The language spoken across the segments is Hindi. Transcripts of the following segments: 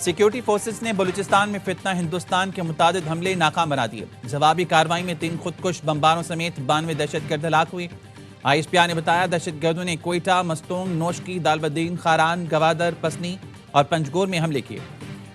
सिक्योरिटी फोर्सेस ने बलूचिस्तान में फितना हिंदुस्तान के मुतादिद हमले नाकाम बना दिए। जवाबी कार्रवाई में 3 खुदकुश बमबारों समेत 92 दहशतगर्द हलाक हुए। ISPR ने बताया दहशतगर्दों ने कोयटा, मस्तोंग, नोशकी, दालबद्दीन, खारान, गवादर, पसनी और पंजगोर में हमले किए।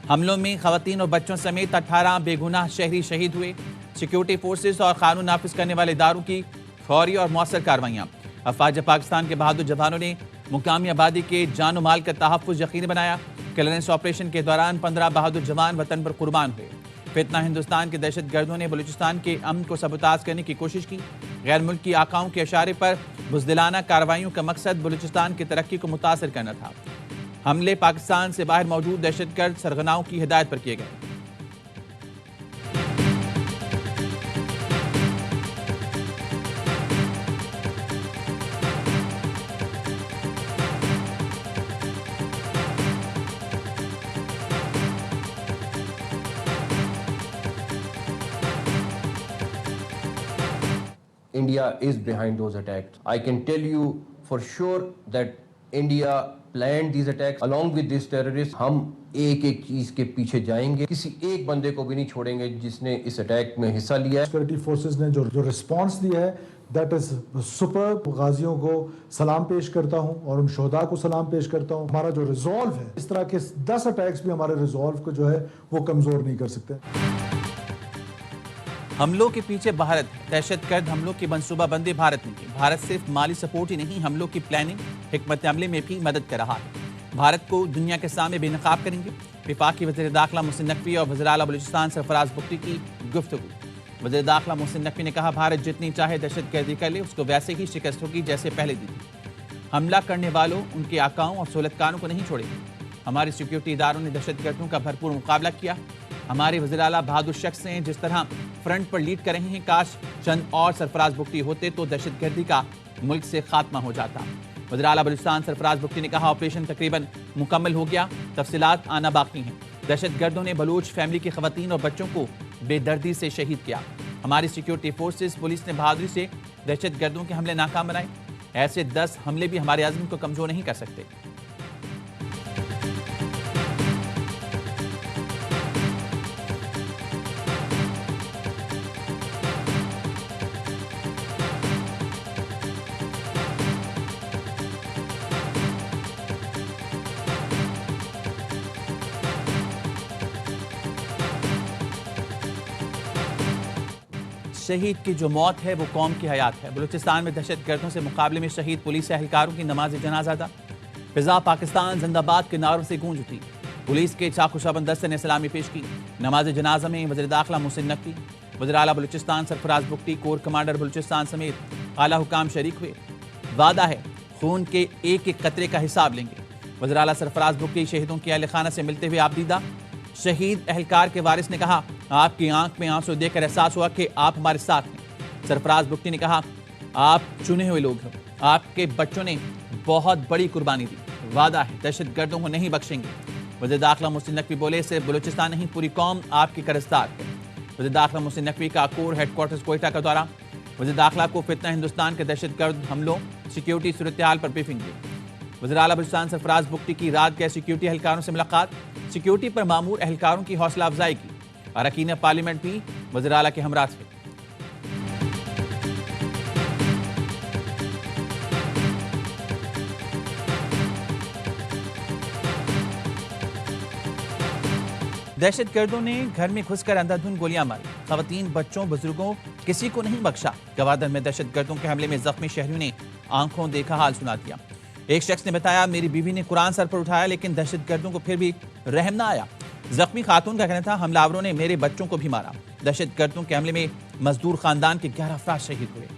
हमलों में खवातीन और बच्चों समेत 18 बेगुनाह शहरी शहीद हुए। सिक्योरिटी फोर्सेस और कानून नाफिज करने वाले इदारों की फौरी और मौसर कार्रवाइयाँ। अफवाज पाकिस्तान के बहादुर जवानों ने मुकामी आबादी के जान माल का तहफ़्फ़ुज़ यकीनी बनाया। क्लियरेंस ऑपरेशन के दौरान 15 बहादुर जवान वतन पर कुर्बान हुए। फितना हिंदुस्तान के दहशतगर्दों ने बलूचिस्तान के अमन को सबूताज करने की कोशिश की। गैर मुल्की आकाओं के इशारे पर बुज़दिलाना कार्रवाइयों का मकसद बलूचिस्तान की तरक्की को मुतासर करना था। हमले पाकिस्तान से बाहर मौजूद दहशतगर्द सरगनाओं की हिदायत पर किए गए। India is behind those attacks. I can tell you for sure that India planned these attacks along with these terrorists. हम एक एक चीज के पीछे जाएंगे, किसी एक बंदे को भी नहीं छोड़ेंगे जिसने इस अटैक में हिस्सा लिया है। सिक्योरिटी फोर्सेस ने जो रिस्पांस दिया है दैट इज सुपर। गाजियों को सलाम पेश करता हूं और उन शोहदा को सलाम पेश करता हूं। हमारा जो रिजॉल्व है, इस तरह के 10 अटैक्स भी हमारे रिजॉल्व को जो है वो कमजोर नहीं कर सकते। हमलों के पीछे भारत है। दहशतगर्द हमलों की मंसूबाबंदी भारत ने की। भारत सिर्फ माली सपोर्ट ही नहीं, हमलों की प्लानिंग, हिकमत अमली में भी मदद कर रहा है। भारत को दुनिया के सामने बेनकाब करेंगे। वफाकी वज़ीर दाखिला मोहसिन नकवी और वज़ीर आला बलूचिस्तान सरफराज बुख्ती की गुफ्तगू। वज़ीर दाखिला मोहसिन नकवी ने कहा भारत जितनी चाहे दहशतगर्दी कर ले, उसको वैसे ही शिकस्त होगी जैसे पहले दी थी। हमला करने वालों, उनके आकाओं और सहूलतकारों को नहीं छोड़ेंगे। हमारे सिक्योरिटी इदारों ने दहशतगर्दों का भरपूर मुकाबला किया। हमारे वज़ीर आला बहादुर शख्स हैं, जिस तरह फ्रंट पर लीड कर रहे हैं। काश चंद और सरफराज बुख्ती होते तो दहशतगर्दी का मुल्क से खात्मा हो जाता। वज़ीर आला बलूचिस्तान सरफराज बुख्ती ने कहा ऑपरेशन तकरीबन मुकम्मल हो गया, तफसीलात आना बाकी हैं। दहशतगर्दों ने बलूच फैमिली की खवातीन और बच्चों को बेदर्दी से शहीद किया। हमारी सिक्योरिटी फोर्सेस, पुलिस ने बहादुरी से दहशतगर्दों के हमले नाकाम बनाए। ऐसे 10 हमले भी हमारे आज़म को कमजोर नहीं कर सकते। शहीद की जो मौत है वो कौम की हयात है। बलूचिस्तान में दहशतगर्दों से मुकाबले में शहीद पुलिस एहलकारों की नमाज जनाजा अदा। फिजा पाकिस्तान जिंदाबाद के नारों से गूंज उठी। पुलिस के चाकू-शाबंद दस्ते ने सलामी पेश की। नमाज जनाजा में वज़ीर दाखिला मोहसिन नकवी, वज़ीर आला बलूचिस्तान सरफराज बुख्ती, कोर कमांडर बलूचिस्तान समेत आला हुकाम शरीक हुए। वादा है खून के एक एक कतरे का हिसाब लेंगे। वज़ीर आला सरफराज बुख्ती शहीदों के अहल खाना से मिलते हुए आबदीदा। शहीद एहलकार के वारिस ने कहा आपकी आंख में आंसू देखकर एहसास हुआ कि आप हमारे साथ हैं। सरफराज बुख्ती ने कहा आप चुने हुए लोग हैं। आपके बच्चों ने बहुत बड़ी कुर्बानी दी। वादा है दहशतगर्दों को नहीं बख्शेंगे। वज़ीर दाखिला मोहसिन नकवी बोले सिर्फ बलूचिस्तान नहीं, पूरी कौम आपकी कर्जदार है। वज़ीर दाखिला मोहसिन नकवी का कोर हेडक्वार्टर्स कोयटा का दौरा। वज़ीर दाखिला को फितना हिंदुस्तान के दहशतगर्द हमलों, सिक्योरिटी सूरत हाल पर ब्रीफिंग दी। वज़ीर आला बलूचिस्तान सरफराज बुख्ती की रात गए सिक्योरिटी एहलकारों से मुलाकात। सिक्योरिटी पर मामूर एहलकारों की हौसला अफजाई की। अरकान पार्लियामेंट भी वज़ीर आला के हमरा थे। दहशतगर्दों ने घर में घुसकर अंधाधुंध गोलियां मारी। खवातीन, बच्चों, बुजुर्गों, किसी को नहीं बख्शा। गवादर में दहशतगर्दों के हमले में जख्मी शहरियों ने आंखों देखा हाल सुना दिया। एक शख्स ने बताया मेरी बीवी ने कुरान सर पर उठाया लेकिन दहशतगर्दों को फिर भी रहम ना आया। जख्मी खातून का कहना था हमलावरों ने मेरे बच्चों को भी मारा। दहशतगर्दों के हमले में मजदूर खानदान के 11 अफराद शहीद हुए।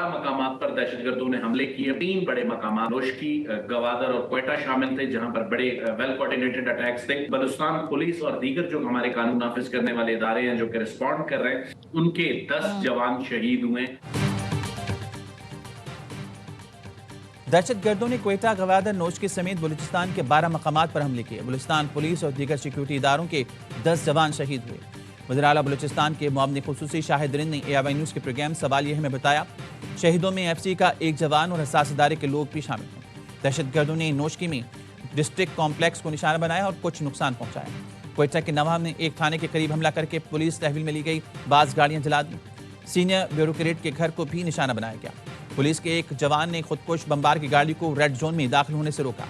मकामात पर दहशतगर्दों ने हमले किए। 3 बड़े मकामात नोशकी, गवादर और कोयटा शामिल थे, जहां पर बड़े वेल कोऑर्डिनेटेड अटैक्स थे। बलूचिस्तान पुलिस और दीगर जो हमारे कानून नाफिज करने वाले इदारे हैं जो कि रिस्पॉन्ड कर रहे हैं, उनके 10 जवान शहीद हुए। दहशतगर्दों ने कोयटा, गवादर, नोशकी समेत बलूचिस्तान के 12 मकामात पर हमले किए। बलूचिस्तान पुलिस और दीगर सिक्योरिटी इदारों के 10 जवान शहीद हुए। वज़ीर आला बलूचिस्तान के मुआवनी खुसूसी शाहिद रिंद ने AIY न्यूज़ के प्रोग्राम सवाल यह में बताया, शहीदों में FC का एक जवान और हसास इदारे के लोग भी शामिल हैं। दहशतगर्दों ने नोशकी में डिस्ट्रिक्ट कॉम्प्लेक्स को निशाना बनाया और कुछ नुकसान पहुंचाया। क्वेटा के नवाब में एक थाने के करीब हमला करके पुलिस तहवील में ली गई, बाज गाड़ियां जला दी। सीनियर ब्यूरोक्रेट के घर को भी निशाना बनाया गया। पुलिस के एक जवान ने खुदकुश बमबार की गाड़ी को रेड जोन में दाखिल होने से रोका।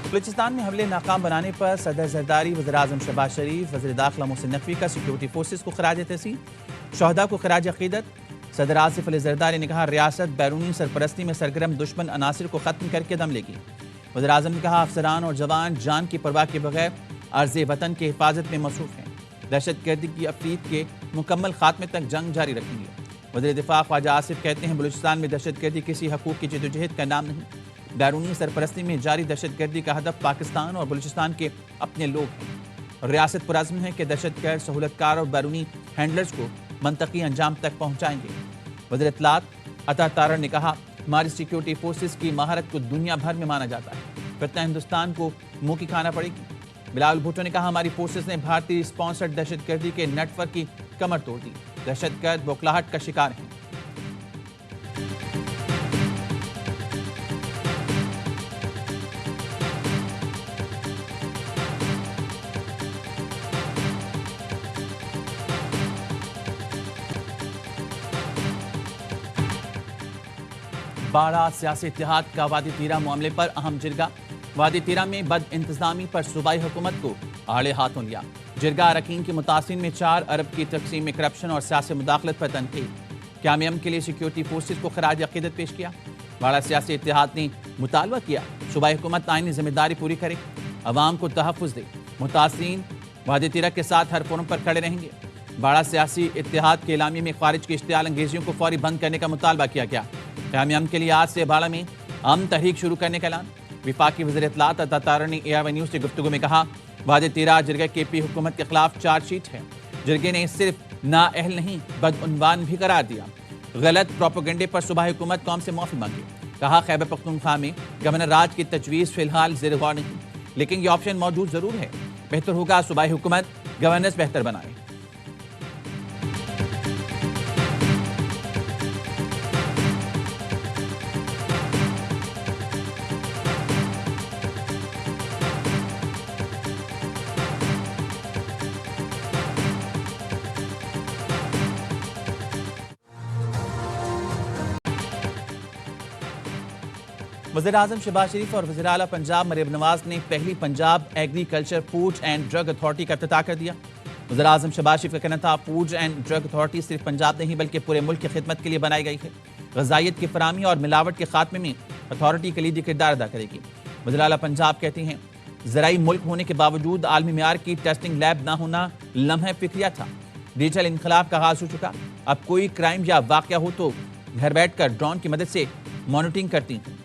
बलूचिस्तान में हमले नाकाम बनाने पर सदर जरदारी, वज़ीर-ए-आज़म शहबाज शरीफ, वज़ीर दाखिला मोहसिन नकवी का सिक्योरिटी फोर्सेस को खराज तहसीन, शहदा को खराज अकीदत। सदर आसिफ अली जरदारी ने कहा, रियासत बैरूनी सरपरस्ती में सरगर्म दुश्मन अनासिर को खत्म करके दम लेगी। वज़ीर-ए-आज़म ने कहा, अफसरान और जवान जान की परवाह के बगैर अर्ज़ वतन की हिफाजत में मसरूफ़ हैं। दहशतगर्दी की अफरीद के मुकम्मल खात्मे तक जंग जारी रखेंगे। वज़ीर दिफा ख्वाजा आसिफ कहते हैं, बलूचिस्तान में दहशतगर्दी किसी हकूक़ की जदोजहद का नाम नहीं। बैरूनी सरपरस्ती में जारी दहशतगर्दी का हदफ पाकिस्तान और बलूचिस्तान के अपने लोग हैं। रियासत पुरज़्म है कि दहशतगर्द सहूलतकार और बैरूनी हैंडलर्स को मंतकी अंजाम तक पहुँचाएंगे। वज़ीर इत्तलात अता तारड़ ने कहा, हमारी सिक्योरिटी फोर्सेस की महारत को दुनिया भर में माना जाता है, फिर हिंदुस्तान को मुँह की खाना पड़ेगी। बिलावल भुट्टो ने कहा, हमारी फोर्सेस ने भारतीय स्पॉन्सर्ड दहशतगर्दी के नेटवर्क की कमर तोड़ दी। दहशतगर्द बौखलाहट का शिकार हैं। बाड़ा सियासी इत्तेहाद का वादी तीरा मामले पर अहम जिरगा। वादी तीरा में बद इंतजामी पर सूबाई हुकूमत को आड़े हाथों लिया। जिरगा अरकान के मुतासिन में 4 अरब की तकसीम में करप्शन और सियासी मुदाखलत पर तनकीद। क्याम के लिए सिक्योरिटी फोर्सेज को खराज अकीदत पेश किया। बाड़ा सियासी इत्तेहाद ने मुतालबा किया, सूबाई हुकूमत आईनी जिम्मेदारी पूरी करे, अवाम को तहफ़्फ़ुज़ दे। मुतासिन वादी तीरा के साथ हर फोरम पर खड़े रहेंगे। बाड़ा सियासी इत्तेहाद के एलामी में खारिज की इश्तियाल अंगेजियों को फौरी बंद करने का मुतालबा किया गया। क्याम के लिए आज से बाड़ा में अमन तहरीक शुरू करने का ऐलान। विफाकी वज़ीर इत्तलात अता तारड़ ने AIY न्यूज़ से गुफ्तगू में कहा, वादी तीरा जिरगे KP हुकूमत के खिलाफ चार्जशीट है। जिरगे ने सिर्फ नाअहल नहीं बदउनवान भी करार दिया। गलत प्रोपेगेंडे पर सूबाई हुकूमत कौम से माफ़ी मांगी। कहा, खैबर पख्तूनख्वा में गवर्नर राज की तजवीज़ फिलहाल ज़ेर गौर नहीं, लेकिन ये ऑप्शन मौजूद ज़रूर है। बेहतर होगा सूबाई हुकूमत गवर्नेंस बेहतर बनाए। वज़ीर-ए-आज़म शहबाज शरीफ और वज़ीर आला पंजाब मरीम नवाज ने पहली Punjab agriculture food and drug authority का इफ्तिताह कर दिया। वज़ीर-ए-आज़म शहबाज शरीफ का कहना था, फूड एंड ड्रग अथॉरिटी सिर्फ पंजाब नहीं बल्कि पूरे मुल्क की खिदमत के लिए बनाई गई है। ग़ज़ाइयत की फराहमी और मिलावट के खात्मे में अथॉरिटी कलीदी किरदार अदा करेगी। वज़ीर आला पंजाब कहती हैं, ज़राई मुल्क होने के बावजूद आलमी मेयार की टेस्टिंग लैब ना होना लम्हे फिक्रिया था। डिजिटल इनकलाब का आगाज़ हो चुका। अब कोई क्राइम या वाक़या हो तो घर बैठ कर ड्रोन की मदद से मॉनिटरिंग करती हैं।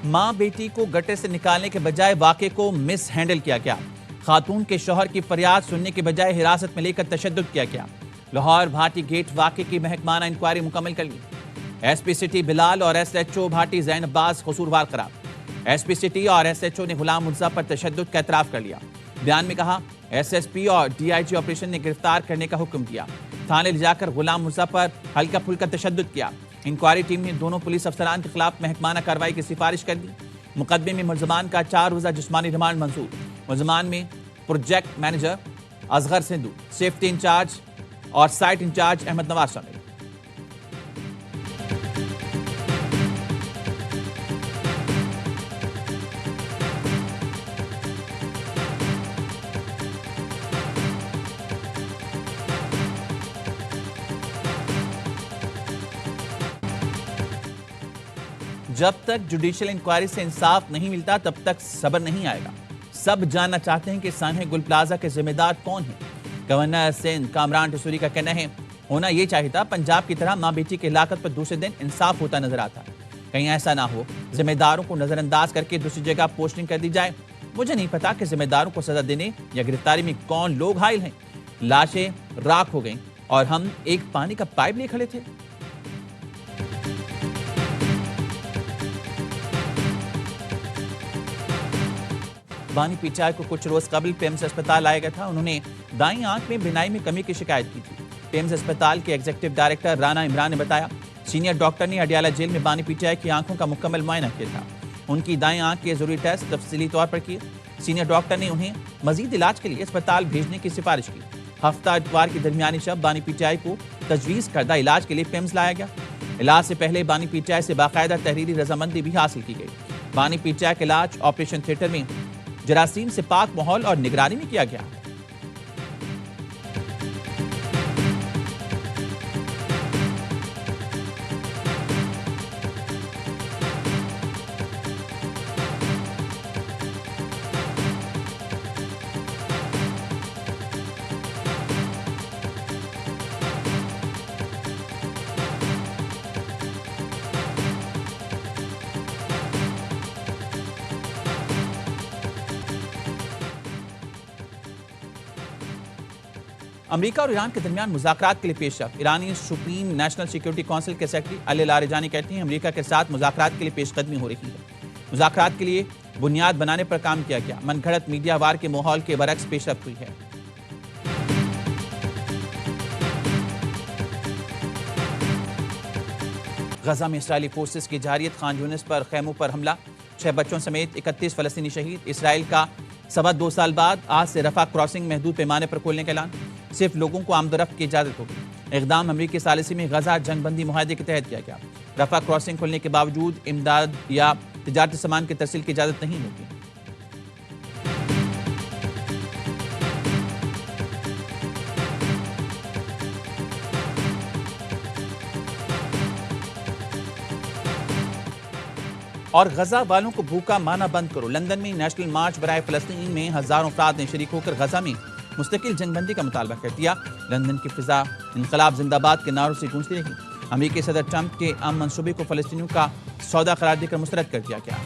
मां बेटी को गटर से निकालने के बजाय वाक़े को मिस हैंडल किया गया। खातून के शौहर की फरियाद सुनने के बजाय हिरासत में लेकर तशद्दुद किया गया। लाहौर भाटी गेट वाक़े की महकमाना इंक्वायरी मुकम्मल कर ली। SP सिटी बिलाल और SHO भाटी ज़ैन अब्बास कसूरवार करार। SP सिटी और SHO ने गुलाम मुर्जा पर तशद्दुद का एतराफ़ कर लिया। बयान में कहा, SSP और DIG ऑपरेशन ने गिरफ्तार करने का हुक्म दिया। थाने ले जाकर गुलाम मुर्जा पर हल्का फुल्का तशद्दुद किया। इंक्वायरी टीम ने दोनों पुलिस अफसरान के खिलाफ महकमाना कार्रवाई की सिफारिश कर दी। मुकदमे में मुलजमान का 4 रोज़ा जिस्मानी रिमांड मंजूर। मुलजमान में project manager Asghar Sindhu, safety incharge और साइट इंचार्ज अहमद नवाज शामिल। जब तक जुडिशियल इंक्वायरी से इंसाफ नहीं मिलता तब तक सब्र नहीं आएगा। सब जानना चाहते हैं कि सान्हे गुल प्लाजा के जिम्मेदार कौन हैं। गवर्नर सिंध कामरान टसूरी का कहना है होना यह चाहिए था पंजाब की तरह मां बेटी की हिलाकत पर दूसरे दिन इंसाफ होता नजर आता। कहीं ऐसा ना हो जिम्मेदारों को नजरअंदाज करके दूसरी जगह पोस्टिंग कर दी जाए। मुझे नहीं पता कि जिम्मेदारों को सजा देने या गिरफ्तारी में कौन लोग हायल हैं। लाशें राख हो गईं और हम एक पानी का पाइप लिए खड़े थे। बानी पीचाई को कुछ रोज कबल पेम्स अस्पताल लाया गया था। उन्होंने दाईं आंख में बिनाई में कमी की शिकायत की थी। पेम्स अस्पताल के एग्जीक्यूटिव डायरेक्टर राना इमरान ने बताया सीनियर डॉक्टर ने अडियाला जेल में बानी पीचाई की आंखों का मुकम्मल मुआयना किया था। उनकी दाईं आंख के जरूरी टेस्ट तफसीली तौर पर किए। सीनियर डॉक्टर ने उन्हें मजीद इलाज के लिए अस्पताल भेजने की सिफारिश की। हफ्ता इतवार की दरमियानी शब बानी पीचाई को तजवीज़ करदा इलाज के लिए पेम्स लाया गया। इलाज से पहले बानी पीचाई से बाकायदा तहरीरी रजामंदी भी हासिल की गई। बानी पीचाई का इलाज ऑपरेशन थिएटर में जरासीम से पाक माहौल और निगरानी में किया गया। अमेरिका और ईरान के दरमियान मुज़ाकरात के लिए पेशरफ। ईरानी सुप्रीम नेशनल सिक्योरिटी काउंसिल के सेक्रेटरी अली लारिजानी कहते हैं अमेरिका के साथ मुज़ाकरात के लिए पेशकदमी हो रही है। मुज़ाकरात के लिए बुनियाद बनाने पर काम किया गया। मनगढ़ंत मीडिया वार के माहौल के बरक्स पेशरफ हुई है। गजा में इसराइली फोर्सेस की जारियत खान यूनिस पर खैमों पर हमला। 6 बच्चों समेत 31 फलस्तीनी शहीद। इसराइल का 2.25 साल बाद आज से रफा क्रॉसिंग महदूद पैमाने पर खोलने का ऐलान। सिर्फ लोगों को आमदरफ्त की इजाजत होगी। इक़दाम अमरीकी सालिसी में गजा जंगबंदी मुआहदे के तहत किया गया। रफा क्रॉसिंग खोलने के बावजूद इमदाद या तिजारती सामान की तरसील की इजाजत नहीं होगी। और गजा वालों को भूखा माना बंद करो। लंदन में नेशनल मार्च बराए फलस्तीन में हजारों अफराद ने शरीक होकर गजा में मुस्तकिल जंगबंदी का मुतालबा कर दिया। लंदन की फिजा इनकलाब जिंदाबाद के नारों से गूंजती रही। अमेरिकी सदर ट्रंप के अमन मंसूबे को फलस्तीनियों का सौदा करार देकर मुस्तरद कर दिया गया।